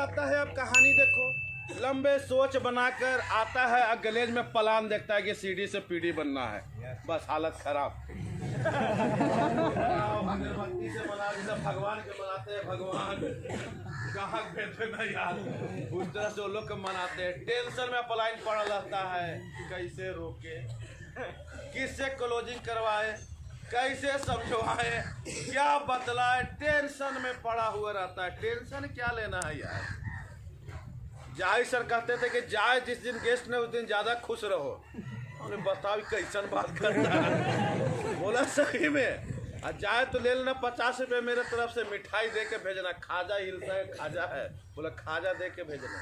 आता है। अब कहानी देखो, लंबे सोच बनाकर आता है, गलेज में प्लान देखता है कि सीढ़ी से पीढ़ी बनना है, बस हालत खराब। अगरबत्ती से मना, भगवान के मनाते हैं, भगवान कहाँ बैठे ना यार, उस तरह से वो लोग मनाते हैं। टेंशन में प्लान पड़ा रहता है, कैसे रोके, किससे क्लोजिंग करवाए, कैसे समझवाए, क्या बतलाए, टेंशन में पड़ा हुआ रहता है। टेंशन क्या लेना है यार। जाहिर सर कहते थे कि जाए जिस दिन गेस्ट ने उस दिन ज्यादा खुश रहो। हमने बताओ कैसन बात करता है, बोला सही में। जाए तो ले लेना 50 रुपये मेरे तरफ से, मिठाई दे के भेजना, खाजा हिलता है, खाजा है, बोला खाजा दे के भेजना।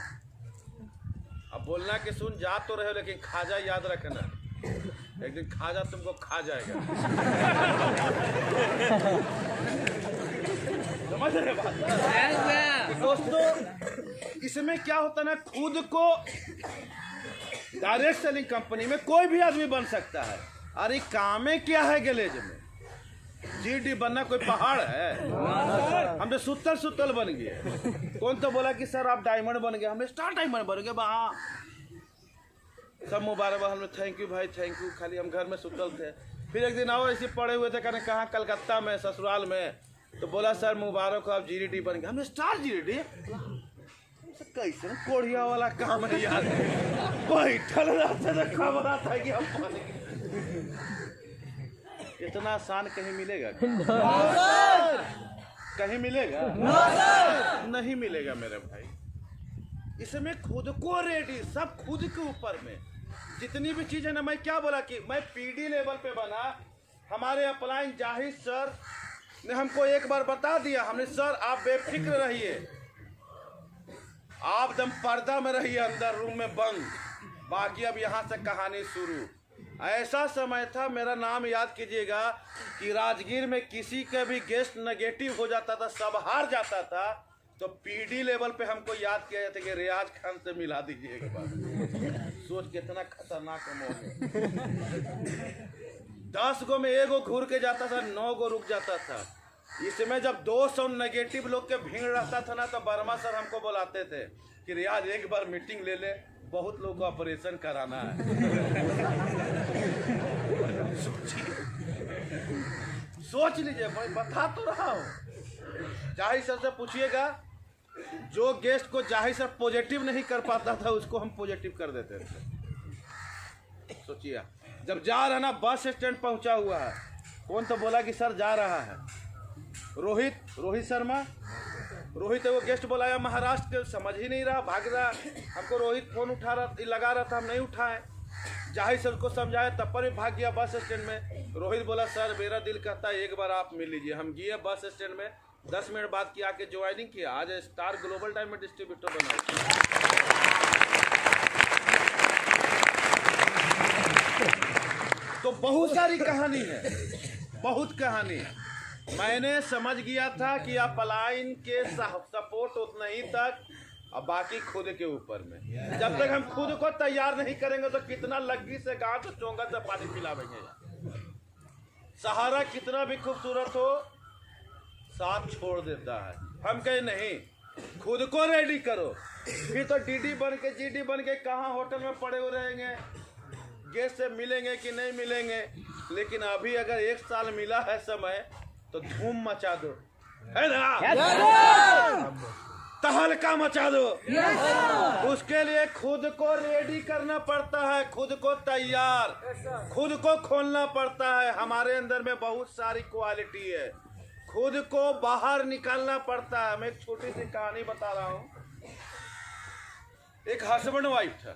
अब बोलना कि सुन जा तो रहे हो लेकिन खाजा याद रखना, एक दिन खाजा तुमको खा जाएगा। समझ रहे बात? दोस्तों इसमें क्या होता है ना, खुद को डायरेक्ट सेलिंग कंपनी में कोई भी आदमी बन सकता है। अरे काम में क्या है गलेज में, जीडी बनना कोई पहाड़ है? हम तो सुतल बन गए। कौन तो बोला कि सर आप डायमंड बन गए, हमने स्टार डायमंड बन गए। वहाँ सब मुबारक, हमने थैंक यू भाई थैंक यू, खाली हम घर में सुतल थे। फिर एक दिन आओ ऐसे पड़े हुए थे, कहने कहाँ, कलकत्ता में ससुराल में। तो बोला सर मुबारक हो आप जीडी बन गए। हमने स्टार जीडी, कैसे कोढ़िया वाला काम है यार, बैठल रहते तो खबर आता है कि हम बन गए। इतना आसान कहीं मिलेगा? कहीं मिलेगा? नहीं मिलेगा मेरे भाई। इसमें खुद को रेडी, सब खुद के ऊपर में जितनी भी चीज है ना। मैं क्या बोला कि मैं पीडी लेवल पे बना, हमारे अपलाइन जाहिद सर ने हमको एक बार बता दिया, हमने सर आप बेफिक्र रहिए, आप दम पर्दा में रहिए अंदर रूम में बंद, बाकी अब यहाँ से कहानी शुरू। ऐसा समय था, मेरा नाम याद कीजिएगा, कि राजगीर में किसी का भी गेस्ट नेगेटिव हो जाता था, सब हार जाता था, तो पीडी लेवल पे हमको याद किया जाता कि रियाज खान से मिला दीजिए एक बार। सोच कितना खतरनाक मौका। 10 गो में 1 गो घूर के जाता था, 9 गो रुक जाता था। इसमें जब 200 नेगेटिव लोग के भीड़ रहता था ना, तो वर्मा सर हमको बुलाते थे कि रियाज एक बार मीटिंग ले ले, बहुत लोग को ऑपरेशन कराना है। सोच लीजिए, मैं बता तो रहा हूँ। जाहिर सर से पूछिएगा, जो गेस्ट को जाहिर सर पॉजिटिव नहीं कर पाता था उसको हम पॉजिटिव कर देते थे। सोचिए, जब जा रहा ना, बस स्टैंड पहुंचा हुआ है, कौन तो बोला कि सर जा रहा है, रोहित शर्मा, रोहित वो गेस्ट बुलाया महाराष्ट्र के, समझ ही नहीं रहा, भाग रहा। हमको रोहित फोन लगा रहा था, हम नहीं उठाए। जाहिर सर को समझाया, तब पर भी भाग गया बस स्टैंड में। रोहित बोला सर मेरा दिल कहता है एक बार आप मिल लीजिए। हम गए बस स्टैंड में, 10 मिनट बाद किया के ज्वाइनिंग किया, आज स्टार ग्लोबल डायमंड डिस्ट्रीब्यूटर बना। तो बहुत सारी कहानी है, बहुत कहानी है। मैंने समझ गया था कि आप अपलाइन के सपोर्ट उतना ही तक, अब बाकी खुद के ऊपर में। जब तक हम खुद को तैयार नहीं करेंगे तो कितना लग्गी से गांठ से चोंगा से पानी पिलावेंगे। सहारा कितना भी खूबसूरत हो, साथ छोड़ देता है। हम कहे नहीं, खुद को रेडी करो, फिर तो डीडी बन के जीडी बन के कहाँ होटल में पड़े हुए रहेंगे, गेस्ट से मिलेंगे कि नहीं मिलेंगे। लेकिन अभी अगर 1 साल मिला है समय, तो धूम मचा दो, है ना? तहलका मचा दो। उसके लिए खुद को रेडी करना पड़ता है, खुद को तैयार, खुद को खोलना पड़ता है। हमारे अंदर में बहुत सारी क्वालिटी है, खुद को बाहर निकालना पड़ता है। मैं एक छोटी सी कहानी बता रहा हूँ। एक हस्बैंड वाइफ था,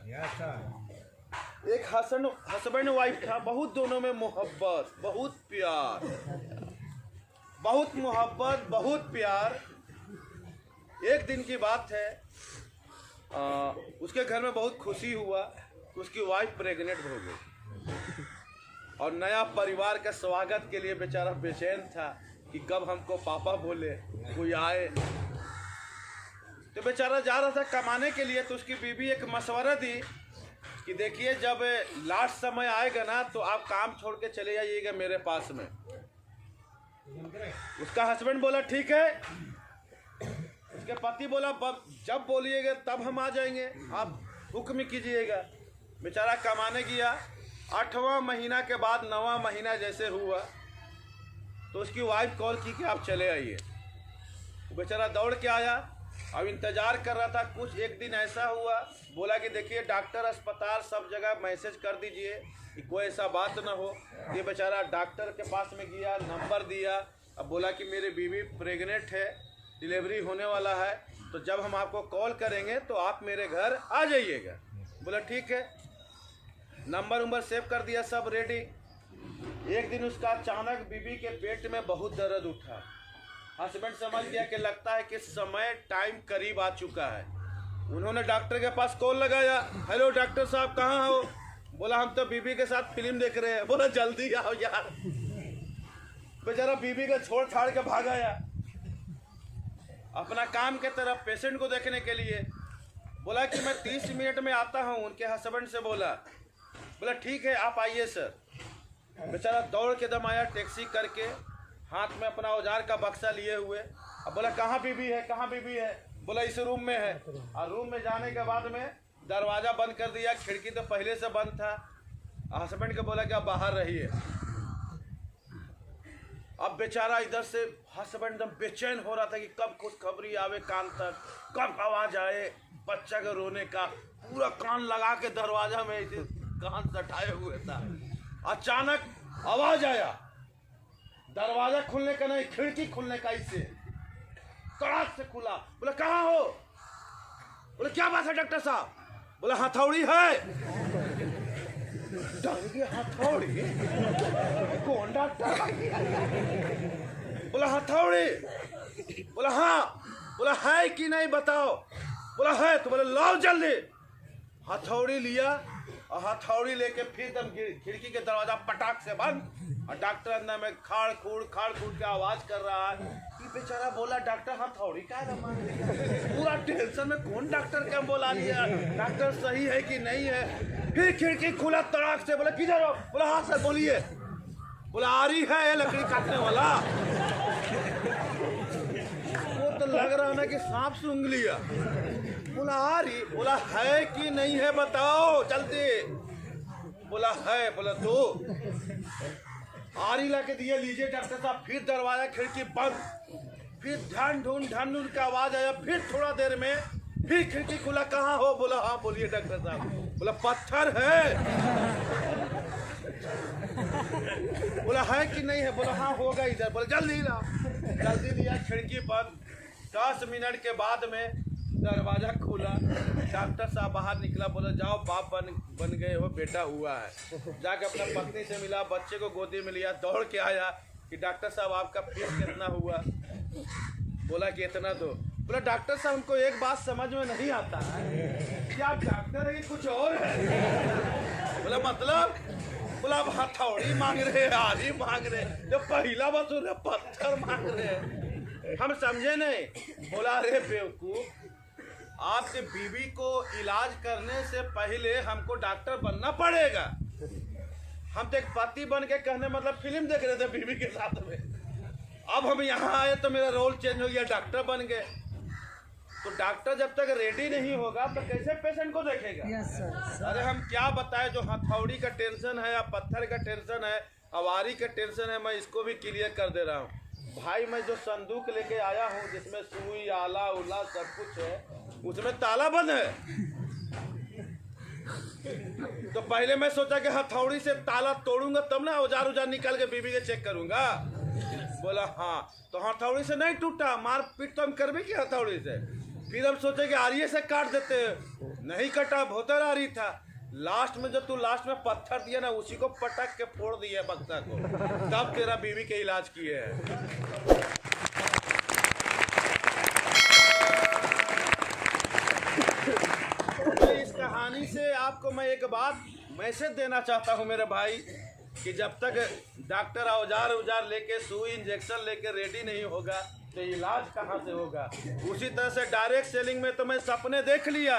एक हस्बैंड वाइफ था, बहुत दोनों में मोहब्बत, बहुत प्यार, बहुत मोहब्बत, बहुत प्यार। एक दिन की बात है, उसके घर में बहुत खुशी हुआ, उसकी वाइफ प्रेग्नेंट हो गई और नया परिवार का स्वागत के लिए बेचारा बेचैन था कि कब हमको पापा बोले, कोई आए। तो बेचारा जा रहा था कमाने के लिए, तो उसकी बीवी एक मशवरा दी कि देखिए जब लास्ट समय आएगा ना, तो आप काम छोड़ के चले जाइएगा मेरे पास में। उसका हस्बैंड बोला ठीक है। उसके पति बोला जब बोलिएगा तब हम आ जाएंगे, आप हुक्म कीजिएगा। बेचारा कमाने गया। 8वां महीना के बाद 9वां महीना जैसे हुआ तो उसकी वाइफ कॉल की कि आप चले आइए। बेचारा दौड़ के आया। अब इंतज़ार कर रहा था। कुछ एक दिन ऐसा हुआ, बोला कि देखिए डॉक्टर, अस्पताल, सब जगह मैसेज कर दीजिए कि कोई ऐसा बात ना हो। ये बेचारा डॉक्टर के पास में गया, नंबर दिया। अब बोला कि मेरी बीवी प्रेग्नेंट है, डिलीवरी होने वाला है, तो जब हम आपको कॉल करेंगे तो आप मेरे घर आ जाइएगा। बोला ठीक है। नंबर सेव कर दिया, सब रेडी। एक दिन उसका अचानक बीवी के पेट में बहुत दर्द उठा। हस्बैंड समझ गया कि लगता है कि समय टाइम करीब आ चुका है। उन्होंने डॉक्टर के पास कॉल लगाया। हेलो डॉक्टर साहब, कहाँ हो? बोला हम तो बीवी के साथ फिल्म देख रहे हैं। बोला जल्दी आओ यार। बेचारा बीवी को छोड़ छाड़ के भाग आया अपना काम के तरफ, पेशेंट को देखने के लिए। बोला कि मैं 30 मिनट में आता हूँ। उनके हस्बैंड से बोला ठीक है आप आइए सर। बेचारा दौड़ के दम आया, टैक्सी करके, हाथ में अपना औजार का बक्सा लिए हुए। अब बोला कहाँ बीवी है, कहाँ बीवी है? बोला इस रूम में है। और रूम में जाने के बाद में दरवाज़ा बंद कर दिया, खिड़की तो पहले से बंद था। हस्बैंड को बोला कि आप बाहर रहिए। अब बेचारा इधर से हस्बैंड एकदम बेचैन हो रहा था कि कब कुछ खबरी आवे कान तक, कब आवाज़ आए बच्चा के रोने का। पूरा कान लगा के दरवाजा में कान सटाए हुए था। अचानक आवाज आया, दरवाजा खुलने का नहीं, खिड़की खुलने का। इससे कड़ाक से खुला। बोला कहाँ हो? बोले क्या बात है डॉक्टर साहब? बोला हथौड़ी है। हथौड़ी? कौन डॉक्टर? बोला हथौड़ी। बोला हाँ। बोला है कि नहीं बताओ? बोला है। तो बोले लाओ जल्दी। हथौड़ी लिया और हथौड़ी लेके फिर दम खिड़की के दरवाजा पटाख से बंद। और डॉक्टर अंदर में खाड़ खूड़ के आवाज कर रहा है। ये बेचारा बोला डॉक्टर हथौड़ी का पूरा टेंशन में, कौन डॉक्टर क्या बोला लिया, डॉक्टर सही है कि नहीं है। फिर खिड़की खुला तड़ाक से। बोला किधर हो? बोला हाँ सर बोलिए। बोला आ रही है लकड़ी काटने वाला। वो तो लग रहा ना कि सांप सूंघ लिया। बोला आ रही? बोला है कि नहीं है बताओ जल्दी। बोला है। बोला तो आरी ला के दिए, लीजिए डॉक्टर साहब। फिर दरवाजा खिड़की बंद। फिर ढन ढूंढ का आवाज आया। फिर थोड़ा देर में फिर खिड़की खुला। कहाँ हो? बोला हाँ बोलिए डॉक्टर साहब। बोला पत्थर है। बोला है कि नहीं है? बोला हाँ होगा इधर। बोला जल्दी ला। जल्दी लिया, खिड़की बंद। 10 मिनट के बाद में दरवाजा खुला। डॉक्टर साहब बाहर निकला। बोला जाओ बाप बन गए हो, बेटा हुआ है। जाके अपना पत्नी से मिला, बच्चे को गोदी में लिया, दौड़ के आया कि डॉक्टर साहब आपका फीस कितना हुआ? बोला कि इतना दो। बोला डॉक्टर साहब हमको एक बात समझ में नहीं आता है कि आप डॉक्टर है कि कुछ और है। बोला मतलब? बोला आप हथौड़ी मांग रहे, आरी मांग रहे, जो पहला वसूल पत्थर मांग रहे, हम समझे नहीं। बोला अरे बेवकूफ, आपके बीवी को इलाज करने से पहले हमको डॉक्टर बनना पड़ेगा। हम तो एक पति बन के कहने मतलब फिल्म देख रहे थे बीवी के साथ में। अब हम यहाँ आए तो मेरा रोल चेंज हो गया, डॉक्टर बन गए। तो डॉक्टर जब तक रेडी नहीं होगा तो कैसे पेशेंट को देखेगा? Yes sir. अरे हम क्या बताएं, जो हथौड़ी का टेंशन है या पत्थर का टेंशन है, अवारी का टेंशन है, मैं इसको भी क्लियर कर दे रहा हूँ भाई। मैं जो संदूक लेके आया हूँ जिसमें सुई आला उला सब कुछ है, उसमें ताला बंद है। तो पहले मैं सोचा कि हथौड़ी से ताला तोड़ूंगा तब ना औजार उजार निकाल के बीवी के चेक करूंगा। बोला हाँ। तो हथौड़ी से नहीं टूटा, मार पीट तो हम कर भी की हथौड़ी से। फिर हम सोचे कि आरिये से काट देते, नहीं कटा, भोतर आरी था। लास्ट में जब तू लास्ट में पत्थर दिया ना, उसी को पटक के फोड़ दिया बक्सा को, तब तेरा बीवी के इलाज किए है। इस कहानी से आपको मैं एक बात मैसेज देना चाहता हूँ मेरे भाई, कि जब तक डॉक्टर औजार लेके सुई इंजेक्शन लेके रेडी नहीं होगा तो इलाज कहाँ से होगा। उसी तरह से डायरेक्ट सेलिंग में तो मैं सपने देख लिया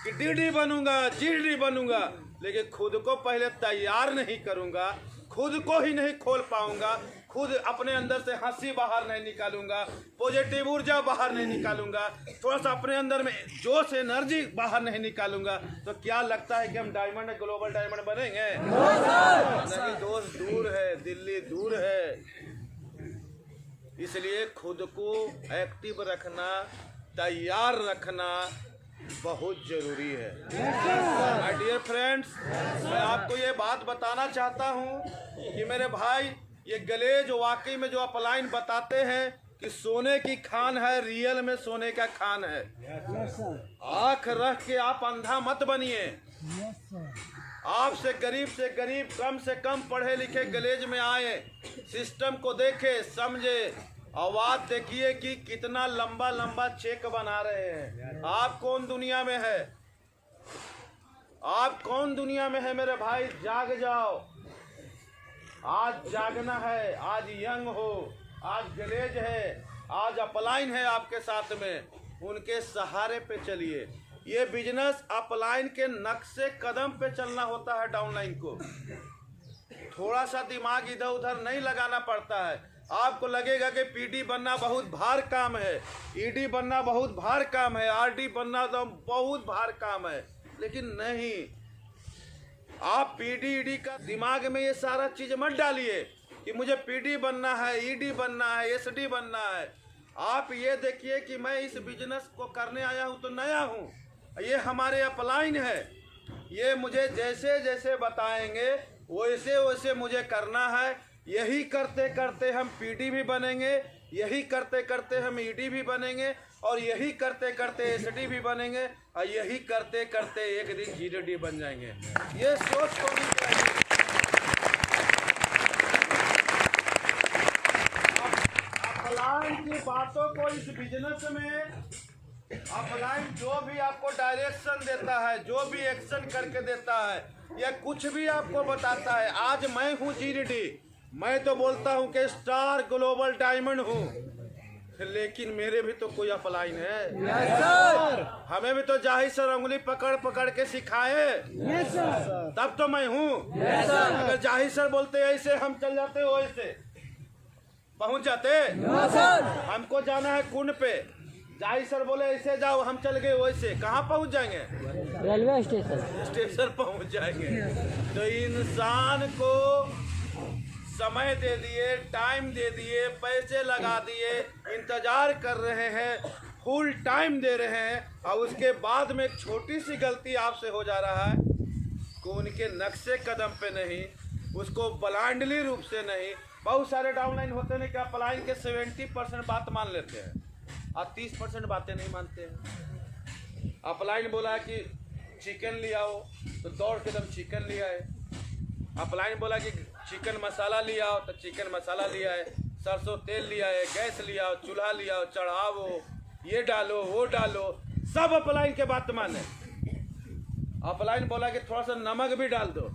कि डीडी बनूंगा, जीडी बनूंगा, लेकिन खुद को पहले तैयार नहीं करूंगा, खुद को ही नहीं खोल पाऊंगा, खुद अपने अंदर से हंसी बाहर नहीं निकालूंगा, पॉजिटिव ऊर्जा बाहर नहीं निकालूंगा, थोड़ा सा अपने अंदर में जोश एनर्जी बाहर नहीं निकालूंगा, तो क्या लगता है कि हम डायमंड ग्लोबल डायमंड बनेंगे? नहीं दोस्त, दूर है, दिल्ली दूर है। इसलिए खुद को एक्टिव रखना, तैयार रखना बहुत जरूरी है। माय डियर फ्रेंड्स, मैं आपको ये बात बताना चाहता हूँ कि मेरे भाई, ये गलेज वाकई में जो अपलाइन बताते हैं कि सोने की खान है, रियल में सोने का खान है। आंख रख के आप अंधा मत बनिए। आपसे गरीब कम से कम पढ़े लिखे गलेज में आए, सिस्टम को देखे, समझे, आवाज देखिए कि कितना लंबा लंबा चेक बना रहे हैं। आप कौन दुनिया में है? आप कौन दुनिया में है मेरे भाई? जाग जाओ, आज जागना है। आज यंग हो, आज गलेज है, आज अपलाइन है आपके साथ में, उनके सहारे पे चलिए। ये बिजनेस अपलाइन के नक्शे कदम पे चलना होता है। डाउनलाइन को थोड़ा सा दिमाग इधर उधर नहीं लगाना पड़ता है। आपको लगेगा कि पीडी बनना बहुत भार काम है, ईडी बनना बहुत भार काम है, आरडी बनना तो बहुत भार काम है, लेकिन नहीं। आप पीडी ईडी का दिमाग में ये सारा चीज मत डालिए कि मुझे पीडी बनना है, ईडी बनना है, एसडी बनना है। आप ये देखिए कि मैं इस बिजनेस को करने आया हूँ तो नया हूँ, ये हमारे अपलाइन है, ये मुझे जैसे जैसे बताएंगे वैसे वैसे मुझे करना है। यही करते करते हम पीडी भी बनेंगे, यही करते करते हम ईडी भी बनेंगे, और यही करते करते एसडी भी बनेंगे, और यही करते करते एक दिन जीडी बन जाएंगे। ये सोच होनी चाहिए। अपलाइन की बातों को इस बिजनेस में, अपलाइन जो भी आपको डायरेक्शन देता है, जो भी एक्शन करके देता है, या कुछ भी आपको बताता है। आज मैं हूँ जीडी, मैं तो बोलता हूँ कि स्टार ग्लोबल डायमंड हूँ, लेकिन मेरे भी तो कोई अपलाइन है। Yes sir. हमें भी तो जाहिर सर उंगली पकड़ पकड़ के सिखाए। Yes sir. तब तो मैं हूँ। Yes sir. अगर जाहिर सर बोलते ऐसे हम चल जाते, वैसे पहुँच जाते। Yes sir. हमको जाना है कुंड पे, जाहिर सर बोले ऐसे जाओ, हम चल गए वैसे, कहाँ पहुँच जाएंगे? रेलवे स्टेशन पहुँच जाएंगे। तो इंसान को समय दे दिए, टाइम दे दिए, पैसे लगा दिए, इंतजार कर रहे हैं, फुल टाइम दे रहे हैं, और उसके बाद में एक छोटी सी गलती आपसे हो जा रहा है कि उनके नक्शे कदम पे नहीं, उसको ब्लाइंडली रूप से नहीं। बहुत सारे डाउनलाइन होते हैं कि अपलाइन के 70% बात मान लेते हैं और 30% बातें नहीं मानते हैं। अपलाइन बोला कि चिकन ले आओ तो दौड़ के दम चिकन ले आए। अपलाइन बोला कि चिकन मसाला ले आओ तो चिकन मसाला ले आए, सरसों तेल ले आए, गैस ले आओ, चूल्हा ले आओ, चढ़ाओ, ये डालो वो डालो, सब अपलाइन के बात माने। अपलाइन बोला कि थोड़ा सा नमक भी डाल दो,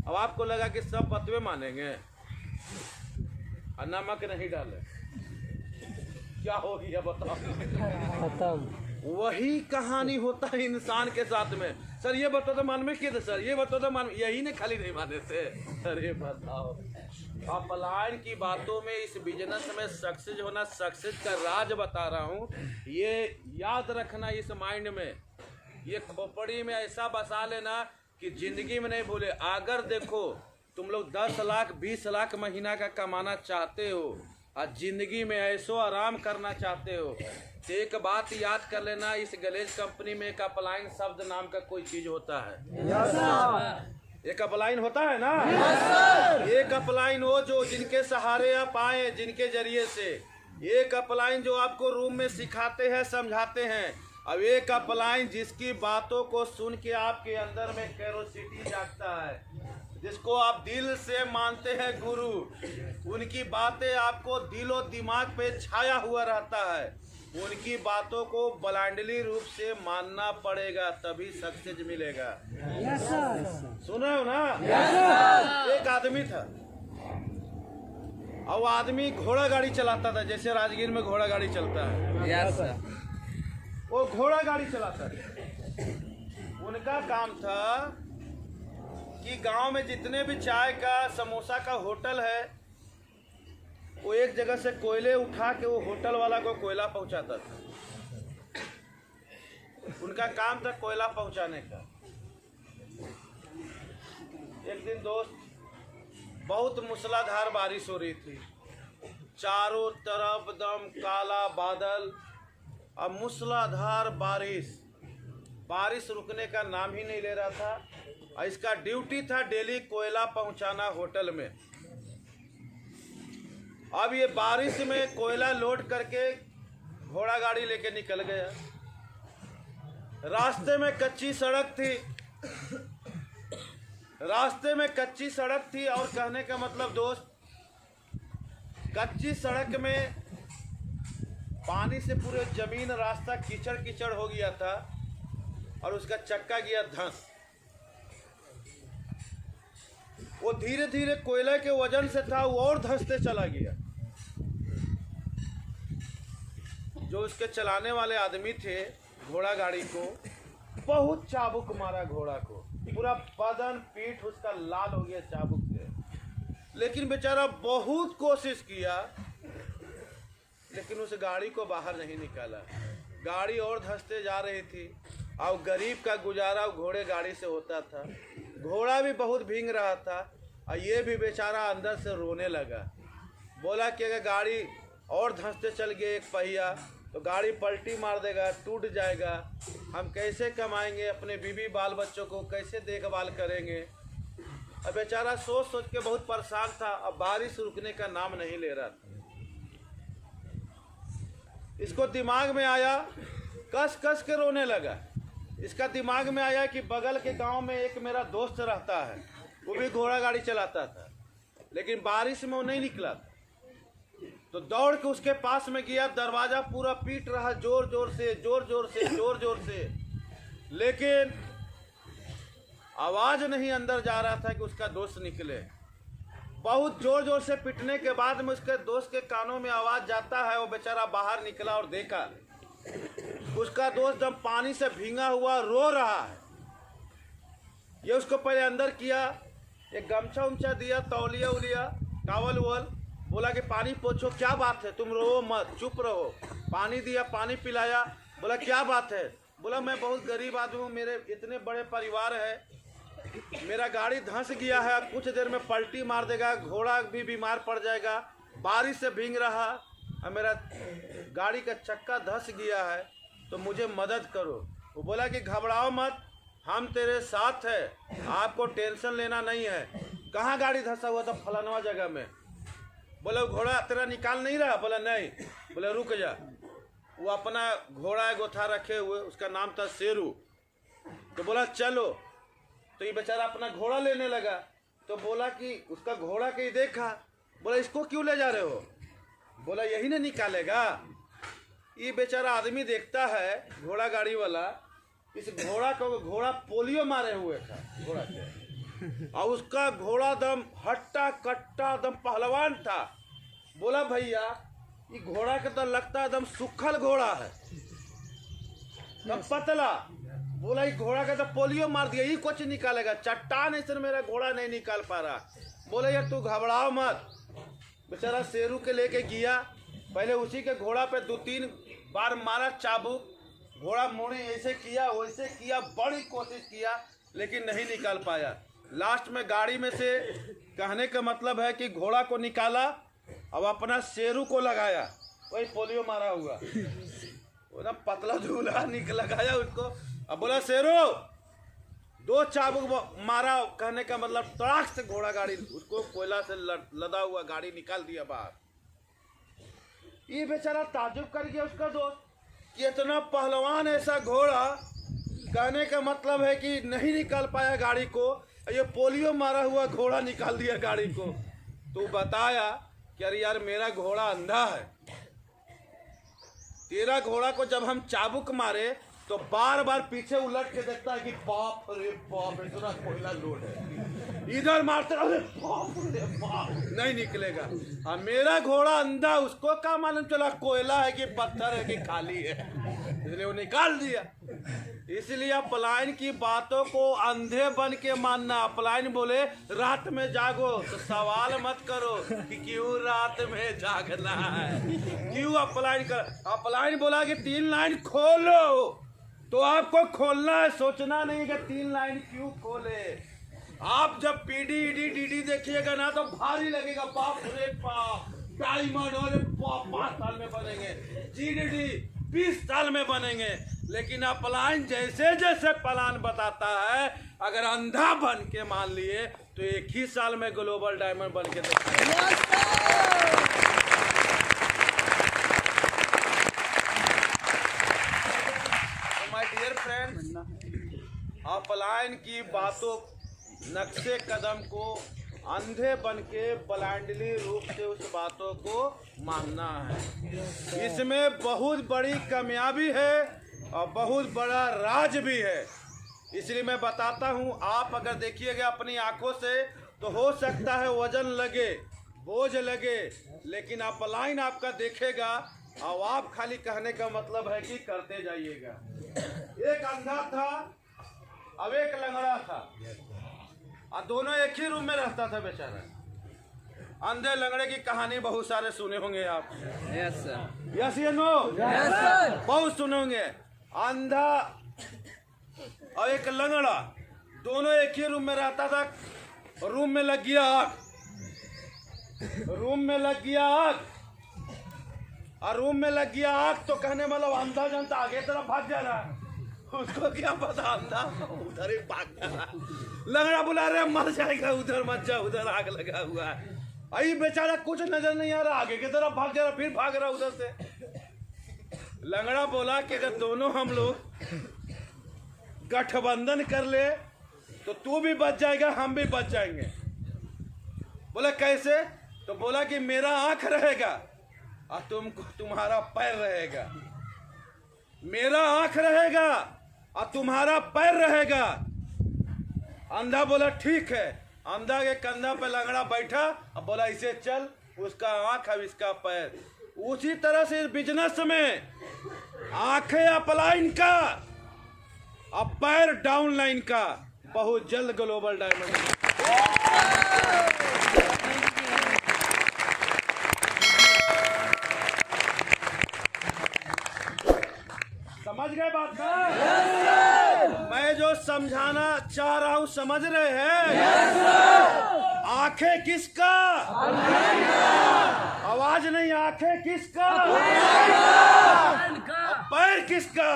अब आपको लगा कि सब बतवे मानेंगे और नमक नहीं डाले, क्या हो गया बताओ? खत्म। वही कहानी होता है इंसान के साथ में। सर ये बताओ तो मान में क्या था, सर ये बताओ तो मान, यही ने खाली नहीं माने थे। अरे बताओ, अपलाइन की बातों में इस बिजनेस में सक्सेस होना, सक्सेस का राज बता रहा हूँ। ये याद रखना इस माइंड में, ये खोपड़ी में ऐसा बसा लेना कि जिंदगी में नहीं भूले। अगर देखो तुम लोग 10 लाख 20 लाख महीना का कमाना चाहते हो और जिंदगी में ऐसो आराम करना चाहते हो, तो एक बात याद कर लेना, इस गलेज कंपनी में एक अपलाइन शब्द नाम का कोई चीज होता है। Yes sir. एक अपलाइन होता है ना? Yes sir. एक अपलाइन हो जो जिनके सहारे आप आए, जिनके जरिए से। एक अपलाइन जो आपको रूम में सिखाते हैं, समझाते हैं। अब एक अपलाइन जिसकी बातों को सुन के आपके अंदर में क्यूरियोसिटी जागता है, जिसको आप दिल से मानते हैं गुरु, उनकी बातें आपको दिलो दिमाग पे छाया हुआ रहता है, उनकी बातों को ब्लाइंडली रूप से मानना पड़ेगा, तभी सक्सेस मिलेगा। Yes sir. सुन रहे हो ना? Yes sir. एक आदमी था और वो आदमी घोड़ा गाड़ी चलाता था, जैसे राजगीर में घोड़ा गाड़ी चलता है। Yes sir. वो घोड़ा गाड़ी चलाता था। उनका काम था कि गांव में जितने भी चाय का समोसा का होटल है, वो एक जगह से कोयले उठा के वो होटल वाला को कोयला पहुंचाता था। उनका काम था कोयला पहुंचाने का। एक दिन दोस्त, बहुत मूसलाधार बारिश हो रही थी, चारों तरफ दम काला बादल और मूसलाधार बारिश रुकने का नाम ही नहीं ले रहा था। और इसका ड्यूटी था डेली कोयला पहुंचाना होटल में। अब ये बारिश में कोयला लोड करके घोड़ा गाड़ी लेके निकल गया। रास्ते में कच्ची सड़क थी और कहने का मतलब दोस्त, कच्ची सड़क में पानी से पूरे जमीन रास्ता कीचड़ कीचड़ हो गया था और उसका चक्का गया धंस। वो धीरे धीरे कोयले के वजन से था, वो और धंसते चला गया। जो उसके चलाने वाले आदमी थे घोड़ा गाड़ी को, बहुत चाबुक मारा घोड़ा को, पूरा बदन पीठ उसका लाल हो गया चाबुक से। लेकिन बेचारा बहुत कोशिश किया, लेकिन उस गाड़ी को बाहर नहीं निकाला। गाड़ी और धंसते जा रही थी और गरीब का गुजारा घोड़े गाड़ी से होता था। घोड़ा भी बहुत भींग रहा था और ये भी बेचारा अंदर से रोने लगा। बोला कि अगर गाड़ी और धंसते चल गए एक पहिया तो गाड़ी पलटी मार देगा, टूट जाएगा, हम कैसे कमाएंगे, अपने बीवी बाल बच्चों को कैसे देखभाल करेंगे। अब बेचारा सोच सोच के बहुत परेशान था। अब बारिश रुकने का नाम नहीं ले रहा था। इसको दिमाग में आया, कस कस के रोने लगा। इसका दिमाग में आया कि बगल के गांव में एक मेरा दोस्त रहता है, वो भी घोड़ा गाड़ी चलाता था, लेकिन बारिश में वो नहीं निकला था। तो दौड़ के उसके पास में गया, दरवाजा पूरा पीट रहा जोर जोर से, लेकिन आवाज नहीं अंदर जा रहा था कि उसका दोस्त निकले। बहुत जोर जोर से पीटने के बाद में उसके दोस्त के कानों में आवाज जाता है। वो बेचारा बाहर निकला और देखा उसका दोस्त जब पानी से भींगा हुआ रो रहा है। ये उसको पहले अंदर किया, एक गमछा उमछा दिया, तौलिया उलिया, टावल वल, बोला कि पानी पोछो, क्या बात है, तुम रो मत, चुप रहो। पानी दिया, पानी पिलाया। बोला क्या बात है? बोला मैं बहुत गरीब आदमी हूँ, मेरे इतने बड़े परिवार है, मेरा गाड़ी धंस गया है, अब कुछ देर में पलटी मार देगा, घोड़ा भी बीमार पड़ जाएगा, बारिश से भींग रहा और मेरा गाड़ी का चक्का धंस गया है, तो मुझे मदद करो। वो बोला कि घबराओ मत, हम तेरे साथ है, आपको टेंशन लेना नहीं है। कहाँ गाड़ी धंसा हुआ था? फलानवा जगह में। बोला घोड़ा तेरा निकाल नहीं रहा? बोला नहीं। बोला रुक जा। वो अपना घोड़ा एक गोथा रखे हुए, उसका नाम था शेरू। तो बोला चलो। तो ये बेचारा अपना घोड़ा लेने लगा। तो बोला कि उसका घोड़ा कहीं देखा। बोला इसको क्यों ले जा रहे हो? बोला यही ना निकालेगा। ये बेचारा आदमी देखता है घोड़ा गाड़ी वाला, इस घोड़ा को, घोड़ा पोलियो मारे हुए था घोड़ा के, और उसका घोड़ा दम हट्टा कट्टा दम पहलवान था। बोला भैया ये घोड़ा के तो लगता है दम सुखल घोड़ा है, दम पतला। बोला ये घोड़ा का तो पोलियो मार दिया, ये कुछ निकालेगा, चट्टान ऐसे मेरा घोड़ा नहीं निकाल पा रहा। बोला यार तू घबराओ मत। बेचारा शेरू के लेके गया, पहले उसी के घोड़ा पे 2-3 बार मारा चाबुक, घोड़ा मुड़ी ऐसे किया वैसे किया, बड़ी कोशिश किया, लेकिन नहीं निकाल पाया। लास्ट में गाड़ी में से, कहने का मतलब है कि घोड़ा को निकाला अब अपना शेरू को लगाया, वही पोलियो मारा हुआ, वो ना पतला धूला लगाया उसको। अब बोला शेरू, 2 चाबुक मारा, कहने का मतलब तड़ाक से घोड़ा गाड़ी उसको कोयला से लदा हुआ गाड़ी निकाल दिया बाहर। ये बेचारा ताजुब कर गया उसका दोस्त कि इतना पहलवान ऐसा घोड़ा, कहने का मतलब है कि नहीं निकाल पाया गाड़ी को, ये पोलियो मारा हुआ घोड़ा निकाल दिया गाड़ी को। तो बताया कि अरे यार मेरा घोड़ा अंधा है, तेरा घोड़ा को जब हम चाबुक मारे तो बार बार पीछे उलट के देखता है कि बाप रे बाप इतना कोयला लोड है। इधर मारते अरे बाप रे बाप, नहीं निकलेगा। अब मेरा घोड़ा अंधा, उसको क्या मालूम चला कोयला है कि पत्थर है कि खाली है, इसलिए वो निकाल दिया। इसलिए आप पलायन की बातों को अंधे बन के मानना। पलायन बोले रात में जागो, तो सवाल मत करो कि क्यों रात में जागना है, क्यों अपलायन कर। अपलायन बोला कि 3 लाइन खोलो, तो आपको खोलना है, सोचना नहीं कि 3 लाइन क्यों खोले। आप जब पीडी ईडी डीडी देखिएगा ना तो भारी लगेगा, बाप रे बाप, डायमंड और 5 साल में बनेंगे, जीडीडी 20 साल में बनेंगे। लेकिन अपलायन जैसे जैसे प्लान बताता है, अगर अंधा बन के मान लिए तो 1 ही साल में ग्लोबल डायमंड बन के माय डियर फ्रेंड्स, अपलायन की बातों, नक्शे कदम को अंधे बन के ब्लाइंडली रूप से उस बातों को मानना है। इसमें बहुत बड़ी कामयाबी है और बहुत बड़ा राज भी है। इसलिए मैं बताता हूँ, आप अगर देखिएगा अपनी आंखों से तो हो सकता है वजन लगे, बोझ लगे, लेकिन अपलायन आपका देखेगा और आप खाली कहने का मतलब है कि करते जाइएगा। एक अंधा था, अब एक लंगड़ा था, और दोनों एक ही रूम में रहता था बेचारा। अंधे लंगड़े की कहानी बहुत सारे सुने होंगे आप। यस सर, यस या नो? यस सर, बहुत सुने होंगे। अंधा और एक लंगड़ा, दोनों एक ही रूम में रहता था। रूम में लग गया आग, रूम में लग गया आग, और रूम में लग गया आग तो कहने मतलब अंधा जनता आगे तरफ भाग जा रहा है, उसको क्या पता, अंधा उधर ही भाग जा रहा। लंगड़ा बुला रहे मर जाएगा, उधर मत जा, उधर आग लगा हुआ है। अरे बेचारा कुछ नजर नहीं आ रहा, आगे की तरफ भाग जा रहा, फिर भाग रहा उधर से। लंगड़ा बोला कि अगर दोनों हम लोग गठबंधन कर ले तो तू भी बच जाएगा, हम भी बच जाएंगे। बोला कैसे? तो बोला कि मेरा आंख रहेगा और तुम्हारा पैर रहेगा, मेरा आंख रहेगा और तुम्हारा पैर रहेगा। अंधा बोला ठीक है। अंधा के कंधा पे लंगड़ा बैठा और बोला इसे चल, उसका आंख अब इसका पैर। उसी तरह से इस बिजनेस में आंखें अपलाइन का और पैर डाउनलाइन का, बहुत जल्द ग्लोबल डायमंड। समझ गए बात का? मैं जो समझाना चाह रहा हूँ समझ रहे हैं? आंखें किसका? आवाज नहीं, आंखें किसका? पैर किसका?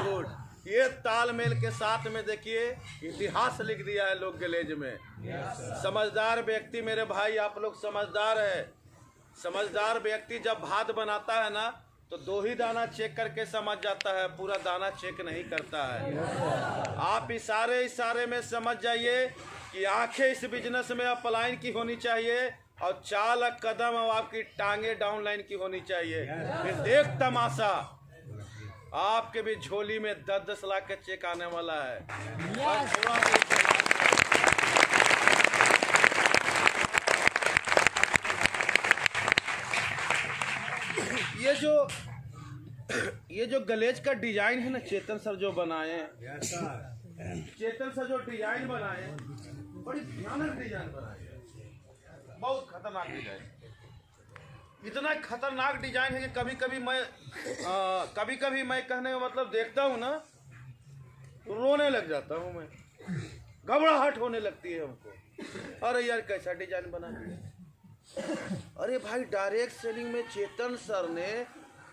गुड। ये तालमेल के साथ में देखिए इतिहास लिख दिया है लोग गलेज में। समझदार व्यक्ति, मेरे भाई आप लोग समझदार है। समझदार व्यक्ति जब भात बनाता है ना तो 2 ही दाना चेक करके समझ जाता है, पूरा दाना चेक नहीं करता है। आप इशारे में समझ जाइए कि आंखें इस बिजनेस में अपलाइन की होनी चाहिए और चाल कदम और आपकी टांगे डाउनलाइन की होनी चाहिए। फिर देख तमाशा, आपके भी झोली में 10-10 लाख का चेक आने वाला है। ये जो गलेज का डिजाइन है ना, चेतन सर जो बनाए हैं, चेतन सर जो डिजाइन बनाए हैं, बड़ी भयानक डिजाइन बनाए हैं, बहुत खतरनाक डिजाइन। इतना खतरनाक डिजाइन है कि कभी कभी मैं कहने का मतलब देखता हूँ ना तो रोने लग जाता हूँ मैं, घबराहट होने लगती है हमको। अरे यार कैसा डिजाइन बना दिया। अरे भाई डायरेक्ट सेलिंग में चेतन सर ने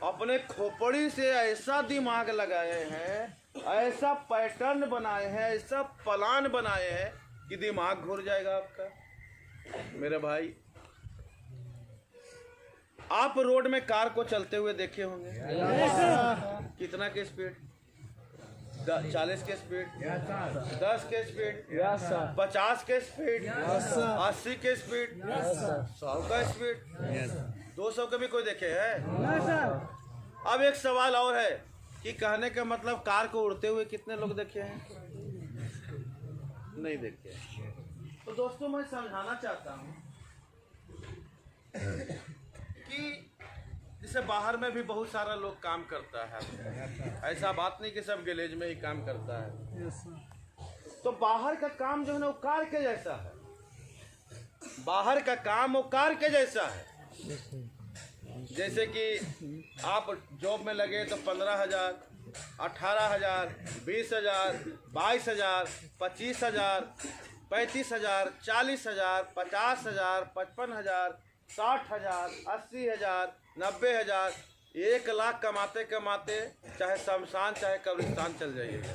अपने खोपड़ी से ऐसा दिमाग लगाए हैं, ऐसा पैटर्न बनाए हैं, ऐसा प्लान बनाए हैं कि दिमाग घुर जाएगा आपका। मेरे भाई आप रोड में कार को चलते हुए देखे होंगे, कितना के स्पीड? 40 के स्पीड, 10 के स्पीड, 50 के स्पीड, 80 के स्पीड, 100 का स्पीड, 200 के भी कोई देखे है? अब एक सवाल और है कि कहने का मतलब कार को उड़ते हुए कितने लोग देखे हैं? नहीं देखे। तो दोस्तों मैं समझाना चाहता हूँ कि जैसे बाहर में भी बहुत सारा लोग काम करता है, ऐसा बात नहीं कि सब गैलेज में ही काम करता है। तो बाहर का काम जो है ना वो कार के जैसा है, बाहर का काम वो कार के जैसा है। जैसे कि आप जॉब में लगे तो 15,000, 18,000, 20,000, 22,000, 25,000, 35,000, 40,000, 50,000, 55,000, 60,000, 80,000, 90,000, 1,00,000 कमाते कमाते चाहे शमशान चाहे कब्रिस्तान चल जाइएगा,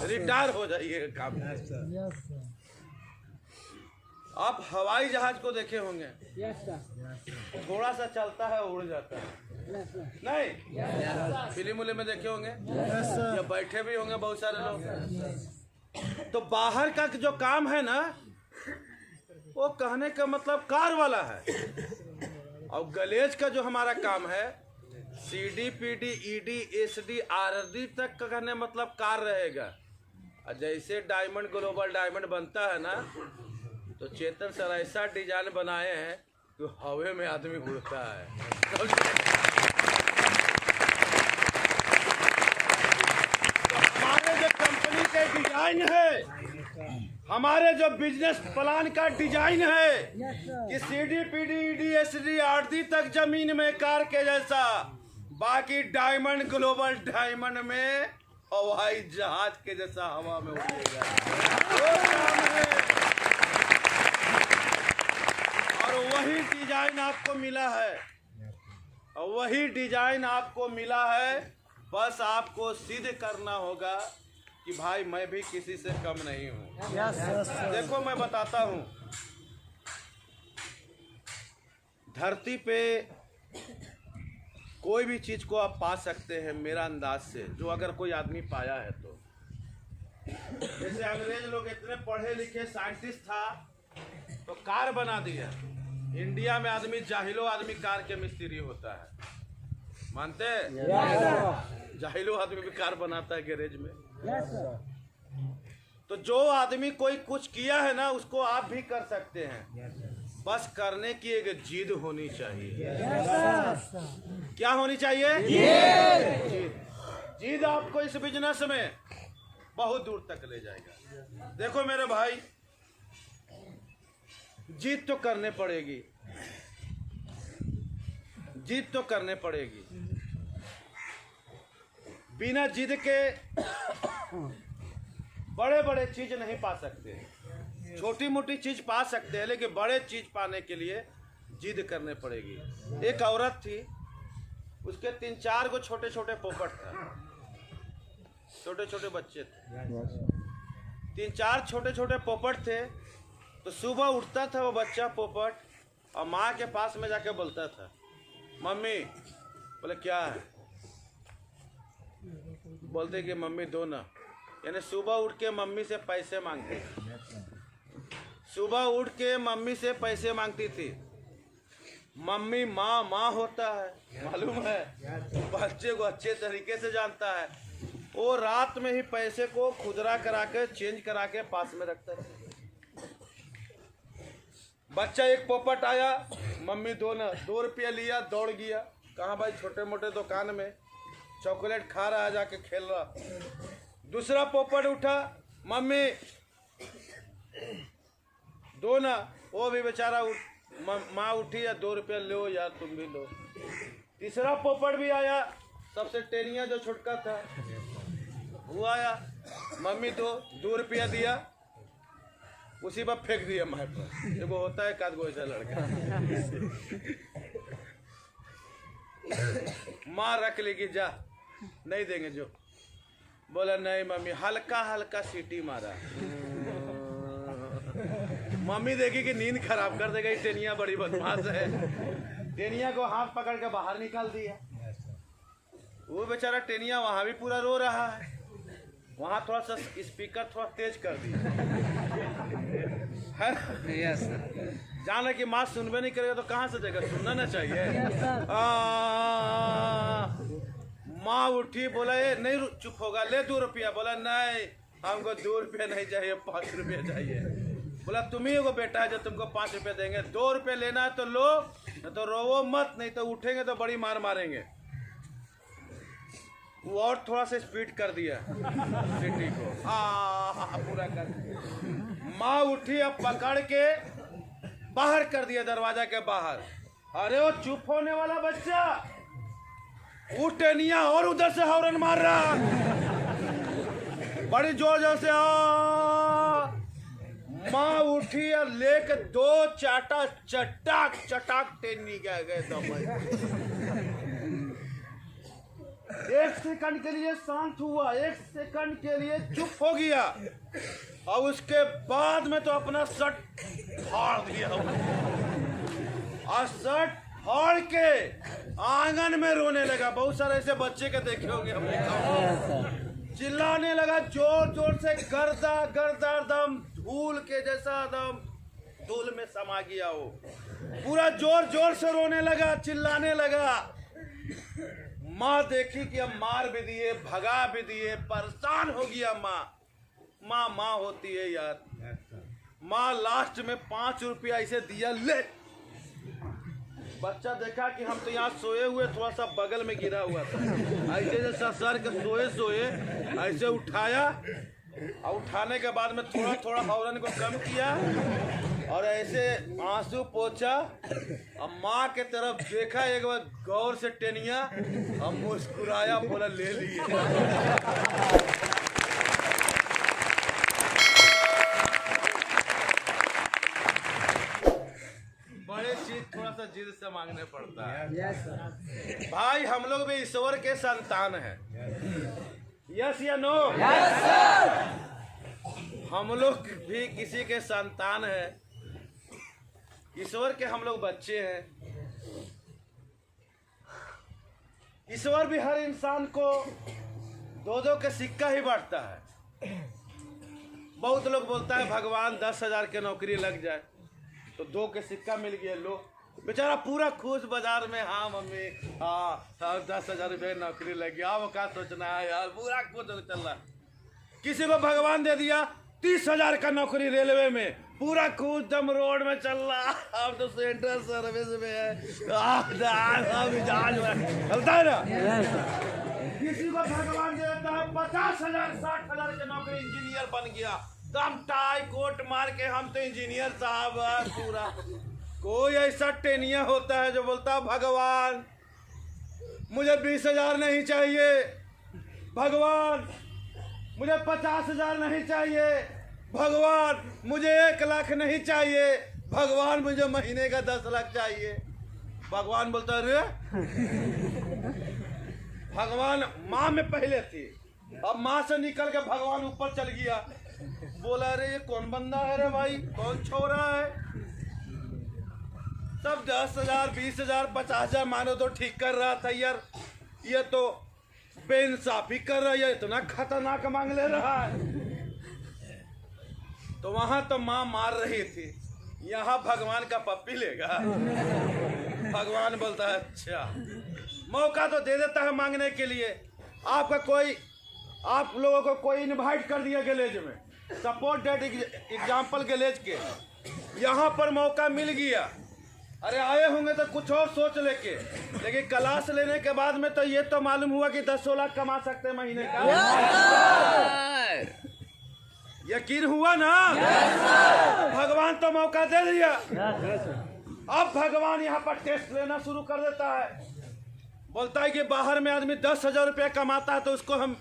रिटायर हो जाइएगा काम। आप हवाई जहाज को देखे होंगे, थोड़ा सा चलता है उड़ जाता है, नहीं? फिल्म उल्म में देखे होंगे या बैठे भी होंगे बहुत सारे लोग। तो बाहर का जो काम है ना वो कहने का मतलब कार वाला है, और गैलेज का जो हमारा काम है CD, PD, ED, SD, RD तक का कहने मतलब कार रहेगा। और जैसे डायमंड ग्लोबल डायमंड बनता है ना तो चेतन सर ऐसा डिजाइन बनाए हैं कि हवा में आदमी उड़ता है। तो हमारे जो कंपनी के डिजाइन है, हमारे जो बिजनेस प्लान का डिजाइन है कि CD, PD, ED, SD, RD तक जमीन में कार के जैसा, बाकी डायमंड ग्लोबल डायमंड में हवाई जहाज के जैसा हवा में उड़ेगा। वो काम है और वही डिजाइन आपको मिला है, और वही डिजाइन आपको मिला है। बस आपको सिद्ध करना होगा कि भाई मैं भी किसी से कम नहीं हूँ। देखो मैं बताता हूँ, धरती पे कोई भी चीज को आप पा सकते हैं मेरा अंदाज से, जो अगर कोई आदमी पाया है तो। जैसे अंग्रेज लोग इतने पढ़े लिखे साइंटिस्ट था तो कार बना दिया। इंडिया में आदमी जाहिलो आदमी कार के मिस्त्री होता है, मानते हैं? जाहिलो आदमी भी कार बनाता है गैरेज में। तो जो आदमी कोई कुछ किया है ना उसको आप भी कर सकते हैं, बस करने की एक जिद होनी चाहिए। क्या होनी चाहिए? जिद आपको इस बिजनेस में बहुत दूर तक ले जाएगा। देखो मेरे भाई, जिद तो करने पड़ेगी, जिद तो करने पड़ेगी। बिना जिद के बड़े बड़े चीज नहीं पा सकते, छोटी मोटी चीज पा सकते हैं, लेकिन बड़े चीज पाने के लिए जिद करने पड़ेगी। एक औरत थी, उसके 3-4 गो छोटे छोटे पोपट था, छोटे छोटे बच्चे थे, 3-4 छोटे छोटे पोपट थे। तो सुबह उठता था वो बच्चा पोपट और माँ के पास में जाके बोलता था, मम्मी। बोले क्या है? बोलते कि मम्मी दो ना। यानी सुबह उठ के मम्मी से पैसे मांगते, सुबह उठ के मम्मी से पैसे मांगती थी। मम्मी माँ होता है, मालूम है, बच्चे को अच्छे तरीके से जानता है। वो रात में ही पैसे को खुदरा करा के चेंज करा के पास में रखता है। बच्चा एक पोपट आया, मम्मी दो ना, 2 रुपया लिया, दौड़ गया। कहाँ भाई? छोटे मोटे दुकान में चॉकलेट खा रहा है, जाके खेल रहा। दूसरा पोपट उठा, मम्मी दो ना, वो भी बेचारा माँ उठी, या 2 रुपया लो यार तुम भी लो। तीसरा पोपट भी आया, सबसे टेनिया जो छुटका था वो आया, मम्मी 2 रुपया दिया, उसी पर फेंक दिया माँ पर। देखो होता है काद ऐसा लड़का। माँ रख लेगी, जा नहीं देंगे जो। बोला नहीं मम्मी, हल्का हल्का सीटी मारा। मम्मी देखी कि नींद खराब कर देगा, टेनिया बड़ी बदमाश है। टेनिया को हाथ पकड़ के बाहर निकाल दिया। वो बेचारा टेनिया वहां भी पूरा रो रहा है, वहां थोड़ा सा स्पीकर थोड़ा तेज कर दिया। जान कि माँ सुनबे नहीं करेगा तो कहाँ से देगा, सुनना ना चाहिए। माँ उठी, बोला ये नहीं चुप होगा, ले 2 रुपया। बोला नहीं, हमको 2 रुपये नहीं चाहिए, 5 रुपये चाहिए। बोला तुम ही एगो बेटा है जो तुमको 5 रुपये देंगे, 2 रुपये लेना है तो लो, नहीं तो रोवो मत, नहीं तो उठेंगे तो बड़ी मार मारेंगे। वो और थोड़ा सा स्पीड कर दिया सिटी को, पूरा कर दिया। माँ उठी अब पकड़ के बाहर कर दिया, दरवाजा के बाहर। अरे वो चुप होने वाला बच्चा उठनिया और उधर से हॉर्न मार रहा बड़ी जोर जोर से। माँ उठी और लेके 2 चाटा चटाक चटाक टेनी गए दबाई। 1 सेकंड के लिए शांत हुआ, 1 सेकंड के लिए चुप हो गया, और उसके बाद में तो अपना शर्ट फाड़ दिया और शर्ट फाड़ के आंगन में रोने लगा। बहुत सारे ऐसे बच्चे के देखे होंगे हमने। चिल्लाने लगा जोर जोर से, गर्दा गर्दा दम धूल के जैसा, दम धूल में समा गया हो। पूरा जोर जोर से रोने लगा, चिल्लाने लगा। माँ देखी कि अब मार भी दिए, भगा भी दिए, परेशान हो गया माँ। माँ माँ होती है यार। माँ लास्ट में 5 रुपया ऐसे दिया, ले। बच्चा देखा कि हम तो यहाँ सोए हुए, थोड़ा सा बगल में गिरा हुआ था, ऐसे जैसा सर के सोए सोए ऐसे उठाया, और उठाने के बाद में थोड़ा थोड़ा हॉर्न को कम किया और ऐसे आंसू पोंछा और माँ के तरफ देखा एक बार गौर से टेनिया, हम मुस्कुराया, बोला ले लिए। बड़े चीज थोड़ा सा जिद से मांगने पड़ता है। भाई हम लोग भी ईश्वर के संतान हैं। यस या नो? हम लोग भी किसी के संतान हैं, ईश्वर के हम लोग बच्चे हैं। ईश्वर भी हर इंसान को 2-2 के सिक्का ही बांटता है। बहुत लोग बोलता है भगवान 10,000 के नौकरी लग जाए तो 2 के सिक्का मिल गया, लो बेचारा पूरा खुश बाजार में, हाँ मम्मी हाँ 10,000 रुपये नौकरी लग गया, वो क्या सोचना है यार, पूरा खुश चल रहा। किसी को भगवान दे दिया 30,000 का नौकरी रेलवे में, पूरा खुश दम रोड में चल रहा, अब तो सेंट्रल सर्विस में है, चलता है ना। किसी को भगवान दे देता है 50,000 60,000 की नौकरी, इंजीनियर बन गया, दम टाई कोट मार के हम तो इंजीनियर साहब है पूरा। कोई ऐसा टेनिया होता है जो बोलता है भगवान मुझे 20,000 नहीं चाहिए, भगवान मुझे 50,000 नहीं चाहिए, भगवान मुझे 1 लाख नहीं चाहिए, भगवान मुझे महीने का 10 लाख चाहिए। भगवान बोलता है भगवान माँ में पहले थी, अब माँ से निकल के भगवान ऊपर चल गया। बोला अरे ये कौन बंदा है रे भाई, कौन छोरा है। सब 10,000 20,000 50,000 मानो तो ठीक कर रहा था यार, ये तो बेइंसाफी कर रहा है, इतना खतरनाक मांग ले रहा है। तो वहां तो माँ मार रही थी, यहाँ भगवान का पप्पी लेगा। भगवान बोलता है अच्छा, मौका तो दे देता है मांगने के लिए। आपका कोई, आप लोगों को कोई इनवाइट कर दिया गैलेज में, सपोर्ट डेट एग्जाम्पल गैलेज के, यहाँ पर मौका मिल गया। अरे आए होंगे तो कुछ और सोच लेके, लेकिन क्लास लेने के बाद में तो ये तो मालूम हुआ कि 10 लाख कमा सकते हैं महीने का। यकीन हुआ ना? भगवान तो मौका दे दिया। अब भगवान यहाँ पर टेस्ट लेना शुरू कर देता है। बोलता है कि बाहर में आदमी 10,000 रुपया कमाता है तो उसको हम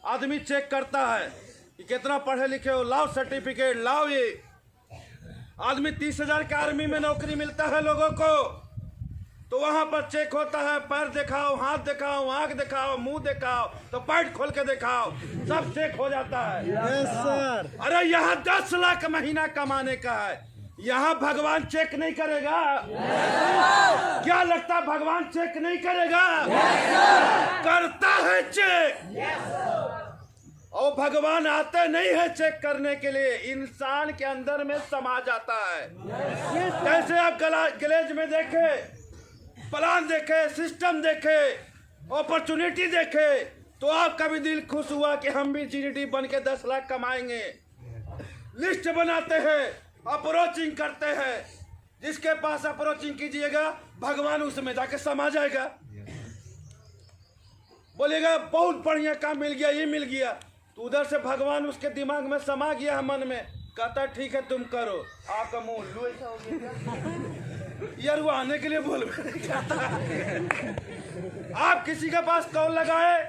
आदमी चेक करता है कि कितना पढ़े लिखे हो, लाओ सर्टिफिकेट लाओ। ये आदमी 30,000 के आर्मी में नौकरी मिलता है लोगों को, तो वहां पर चेक होता है, पैर दिखाओ, हाथ दिखाओ, आंख दिखाओ, मुंह दिखाओ, तो पैंट खोल के दिखाओ, सब चेक हो जाता है। Yes sir. अरे यहाँ 10 लाख महीना कमाने का है, यहाँ भगवान चेक नहीं करेगा? क्या लगता है भगवान चेक नहीं करेगा? करता है चेक। और भगवान आते नहीं है चेक करने के लिए, इंसान के अंदर में समा जाता है। जैसे आप गैलेज में देखे, प्लान देखे, सिस्टम देखे, अपॉर्चुनिटी देखे, तो आपका भी दिल खुश हुआ कि हम भी जीडीडी बन के 10 लाख कमाएंगे। लिस्ट बनाते हैं, अप्रोचिंग करते हैं, जिसके पास अप्रोचिंग कीजिएगा भगवान उसमें जाके समा जाएगा। बोलेगा बहुत बढ़िया काम मिल गया, ये मिल गया, तो उधर से भगवान उसके दिमाग में समा गया, मन में कहता ठीक है तुम करो। आपका मुंह लो ऐसा हो गया यार, वो आने के लिए बोल आप किसी के पास कॉल लगाए,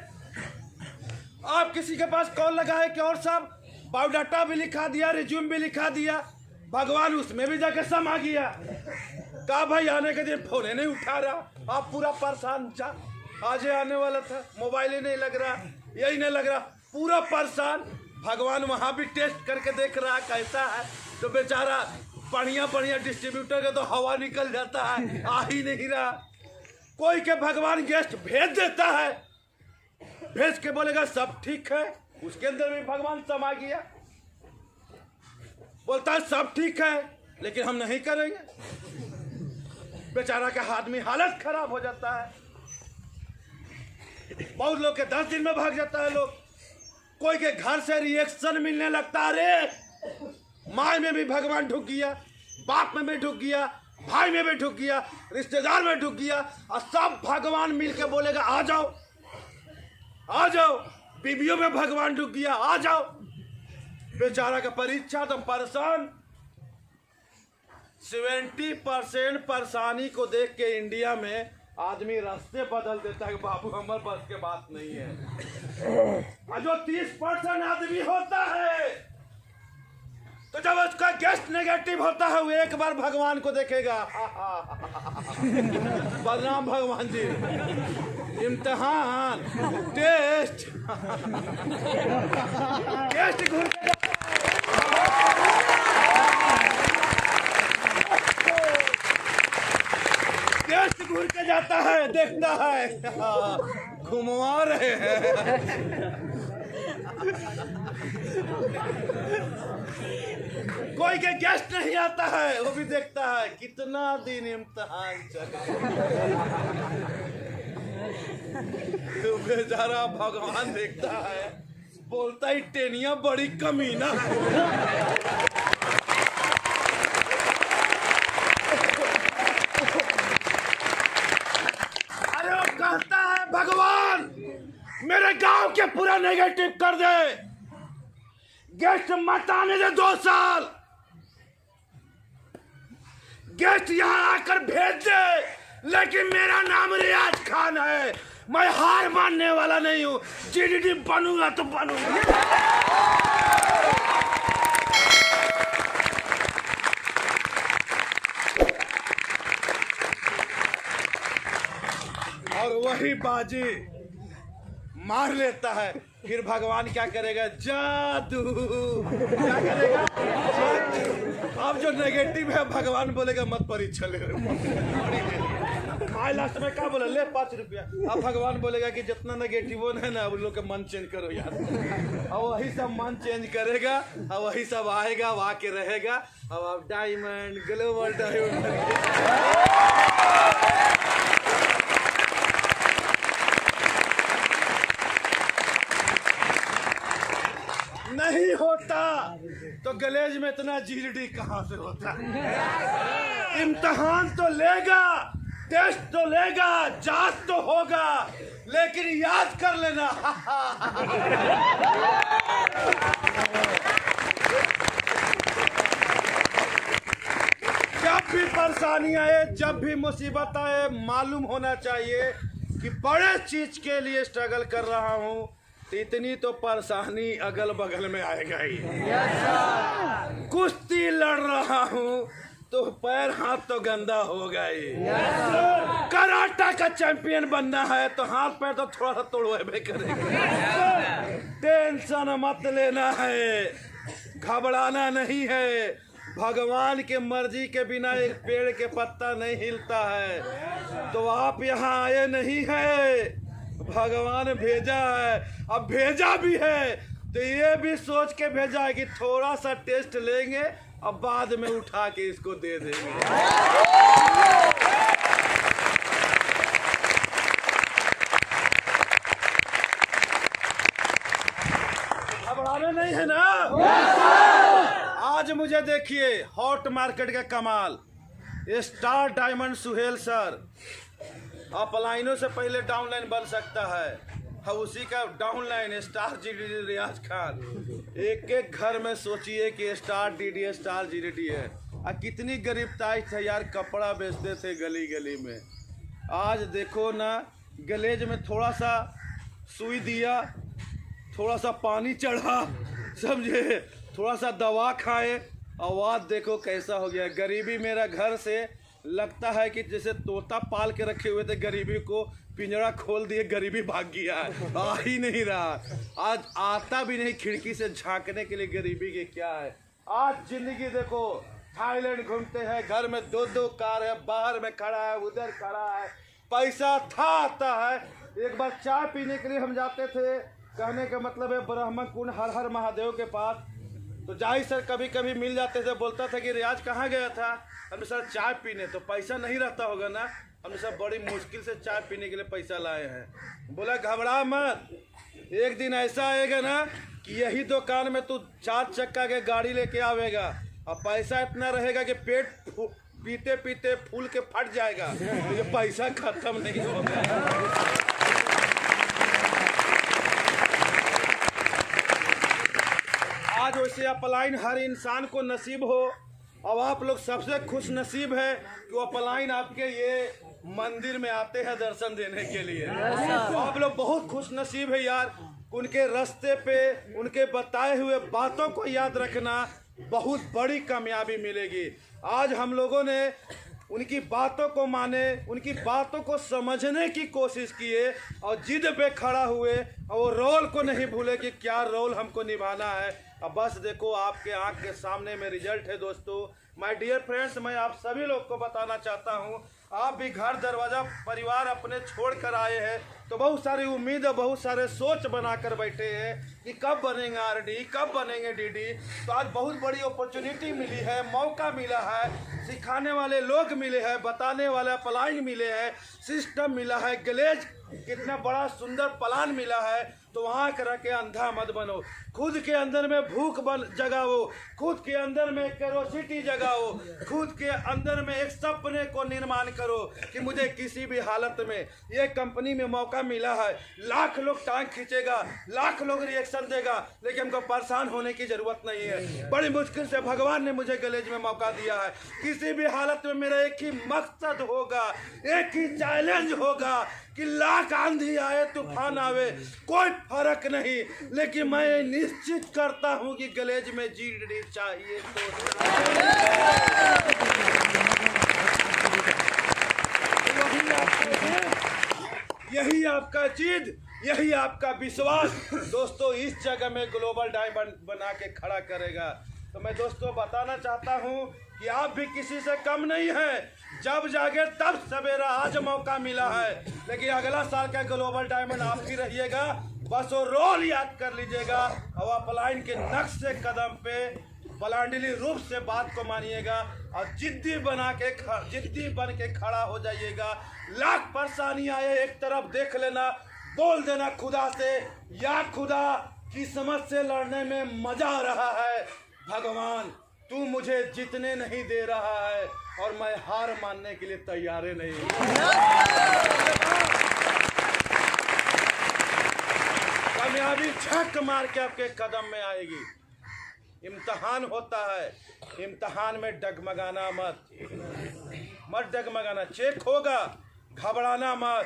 आप किसी के पास कॉल लगाए कि और सब बायोडाटा भी लिखा दिया, रिज्यूम भी लिखा दिया, भगवान उसमें भी जाके समा गया। कहा भाई आने के दिन फोन नहीं उठा रहा, आप पूरा परेशान था, आज आने वाला था, मोबाइल ही नहीं लग रहा, यही नहीं लग रहा, पूरा परेशान। भगवान वहां भी टेस्ट करके देख रहा कैसा है, तो बेचारा बढ़िया बढ़िया डिस्ट्रीब्यूटर का तो हवा निकल जाता है, आ ही नहीं रहा। कोई के भगवान गेस्ट भेज देता है, भेज के बोलेगा सब ठीक है, उसके अंदर भी भगवान समा गया, बोलता है सब ठीक है लेकिन हम नहीं करेंगे। बेचारा का आदमी हालत खराब हो जाता है। बहुत लोग के 10 दिन में भाग जाता है लोग। कोई के घर से रिएक्शन मिलने लगता है, अरे माँ में भी भगवान ढुक गया, बाप में भी ढुक गया, भाई में भी ढुक गया, रिश्तेदार में ढुक गया, और सब भगवान मिलके बोलेगा आ जाओ आ जाओ। बीबियों में भगवान ढुक गया, आ जाओ। बेचारा का परीक्षा तो परेशान। 70% परेशानी को देख के इंडिया में आदमी रास्ते बदल देता है, बाबू हमारे बस के बात नहीं है। और जो 30% आदमी होता है, तो जब उसका गेस्ट नेगेटिव होता है, वो एक बार भगवान को देखेगा, प्रणाम भगवान जी, इम्तिहान टेस्ट टेस्ट घूर घूर के जाता है, देखता है घुमवा रहे हैं। कोई के गेस्ट नहीं आता है, वो भी देखता है कितना दिन इम्तिहान चले। तो बेचारा भगवान देखता है, बोलता ही टेनिया बड़ी कमीना है। कहता है भगवान मेरे गांव के पूरा नेगेटिव कर दे, गेस्ट मत आने दे 2 साल, गेस्ट यहां आकर भेज दे, लेकिन मेरा नाम रियाज खान है, मैं हार मानने वाला नहीं हूं, जीडीडी बनूंगा तो बनूंगा। और वही बाजी मार लेता है, फिर भगवान क्या करेगा, जादू क्या करेगा, अब जो नेगेटिव है भगवान बोलेगा मत परीक्षा ले, लास्ट में क्या बोला, ले 5 रुपया। अब भगवान बोलेगा कि जितना नेगेटिव है ना, उन लोग का मन चेंज करो यार, और वही सब मन चेंज करेगा, और वही सब आएगा, वो आके रहेगा, अब आप डायमंड ग्लोबल डायमंड नहीं होता तो गलेज में इतना जीडीडी कहां से होता। इम्तिहान तो लेगा, टेस्ट तो लेगा, जांच तो होगा, लेकिन याद कर लेना जब भी परेशानी आए, जब भी मुसीबत आए, मालूम होना चाहिए कि बड़े चीज के लिए स्ट्रगल कर रहा हूं, तो इतनी तो परेशानी अगल बगल में आएगा ही। कुश्ती लड़ रहा हूँ तो पैर हाथ तो गंदा होगा ही। कराटा का चैंपियन बनना है तो हाथ पैर तो थोड़ा सा तोड़वे करेगा। टेंशन मत लेना है, घबराना नहीं है। भगवान के मर्जी के बिना एक पेड़ के पत्ता नहीं हिलता है। तो आप यहाँ आए नहीं है, भगवान भेजा है। अब भेजा भी है तो ये भी सोच के भेजा है कि थोड़ा सा टेस्ट लेंगे अब बाद में उठा के इसको दे देंगे। बहाना नहीं है ना? आज मुझे देखिए हॉट मार्केट का कमाल, स्टार डायमंड सुहेल सर अपलाइनों से पहले डाउनलाइन बन सकता है। उसी का डाउनलाइन स्टार जीडीडी रियाज खान। एक एक घर में सोचिए कि स्टार डीडी स्टार जीडीडी है। कितनी गरीबताई थे यार, कपड़ा बेचते थे गली गली में। आज देखो ना, गलेज में थोड़ा सा सुई दिया, थोड़ा सा पानी चढ़ा, समझे, थोड़ा सा दवा खाए, आवाज़ देखो कैसा हो गया। गरीबी मेरा घर से लगता है कि जैसे तोता पाल के रखे हुए थे, गरीबी को पिंजरा खोल दिए, गरीबी भाग गया, आ ही नहीं रहा। आज आता भी नहीं खिड़की से झांकने के लिए गरीबी के क्या है। आज जिंदगी देखो, थाईलैंड घूमते हैं, घर में 2-2 कार है, बाहर में खड़ा है, उधर खड़ा है, पैसा था आता है। एक बार चाय पीने के लिए हम जाते थे, कहने का मतलब है ब्रह्म कुंड हर हर महादेव के पास, तो जाहिर सर कभी कभी मिल जाते थे, बोलता था कि रियाज कहाँ गया था? हमने सर चाय पीने, तो पैसा नहीं रहता होगा ना। हमने सब बड़ी मुश्किल से चाय पीने के लिए पैसा लाए हैं। बोला घबरा मत, एक दिन ऐसा आएगा ना कि यही दुकान में तू 4 चक्का के गाड़ी लेके आवेगा और पैसा इतना रहेगा कि पेट पीते पीते फूल के फट जाएगा। ये पैसा खत्म नहीं होगा। आज वैसे अपलाइन हर इंसान को नसीब हो, और आप लोग सबसे खुश नसीब है कि वो अपलाइन आपके ये मंदिर में आते हैं दर्शन देने के लिए। तो आप लोग बहुत खुश नसीब है यार। उनके रास्ते पे उनके बताए हुए बातों को याद रखना बहुत बड़ी कामयाबी मिलेगी। आज हम लोगों ने उनकी बातों को माने, उनकी बातों को समझने की कोशिश किए और जिद पे खड़ा हुए, और वो रोल को नहीं भूले कि क्या रोल हमको निभाना है। अब बस देखो आपके आंख के सामने में रिजल्ट है। दोस्तों, माय डियर फ्रेंड्स, मैं आप सभी लोग को बताना चाहता हूँ, आप भी घर दरवाज़ा परिवार अपने छोड़ कर आए हैं तो बहुत सारी उम्मीद और बहुत सारे सोच बना कर बैठे हैं कि कब बनेंगे आरडी, कब बनेंगे डीडी। तो आज बहुत बड़ी अपॉर्चुनिटी मिली है, मौका मिला है, सिखाने वाले लोग मिले हैं, बताने वाले अपलाइन मिले हैं, सिस्टम मिला है, गलेज कितना बड़ा सुंदर प्लान मिला है। तो वहाँ कर के अंधा मत बनो, खुद के अंदर में भूख जगाओ, खुद के अंदर में क्यूरोसिटी जगाओ, खुद के अंदर में एक सपने को निर्माण करो कि मुझे किसी भी हालत में ये कंपनी में मौका मिला है। लाख लोग टांग खींचेगा, लाख लोग रिएक्शन देगा, लेकिन हमको परेशान होने की जरूरत नहीं है। बड़ी मुश्किल से भगवान ने मुझे गलेज में मौका दिया है। किसी भी हालत में मेरा एक ही मकसद होगा, एक ही चैलेंज होगा कि लाख आंधी आए, तूफान आवे, कोई फर्क नहीं, लेकिन मैं निश्चित करता हूं कि गलेज में जीडी चाहिए। यही आपका जिद, यही आपका विश्वास दोस्तों इस जगह में ग्लोबल डायमंड बना के खड़ा करेगा। तो मैं दोस्तों बताना चाहता हूं कि आप भी किसी से कम नहीं है। जब जागे तब सवेरा, आज मौका मिला है, लेकिन अगला साल का ग्लोबल डायमंड आप ही रहिएगा। बस वो रोल याद कर लीजिएगा और अपलाइन के नक्श से कदम पे बलांडली रूप से बात को मानिएगा और जिद्दी बन के खड़ा हो जाइएगा। लाख परेशानी आए, एक तरफ देख लेना, बोल देना खुदा से, या खुदा किस्मत से लड़ने में मजा आ रहा है, भगवान तू मुझे जीतने नहीं दे रहा है और मैं हार मानने के लिए तैयार नहीं। कामयाबी झक मार के आपके कदम में आएगी। इम्तिहान होता है, इम्तिहान में डगमगाना मत डगमगाना, चेक होगा, घबराना मत।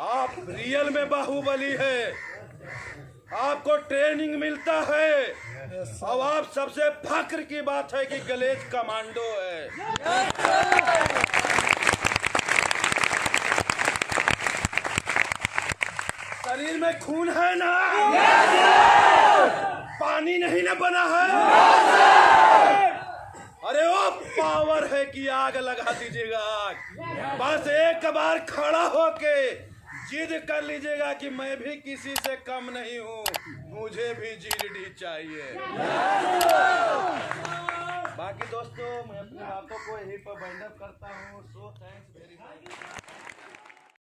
आप रियल में बाहुबली है, आपको ट्रेनिंग मिलता है और आप सबसे फक्र की बात है कि गलेज कमांडो है। शरीर में खून है ना, पानी नहीं ना बना है। अरे वो पावर है कि आग लगा दीजिएगा आग। बस एक बार खड़ा होके जिद कर लीजिएगा कि मैं भी किसी से कम नहीं हूँ, मुझे भी जीडी चाहिए। बाकी दोस्तों मैं अपनी बातों को यहीं पर वाइंड अप करता हूँ। So thanks very much.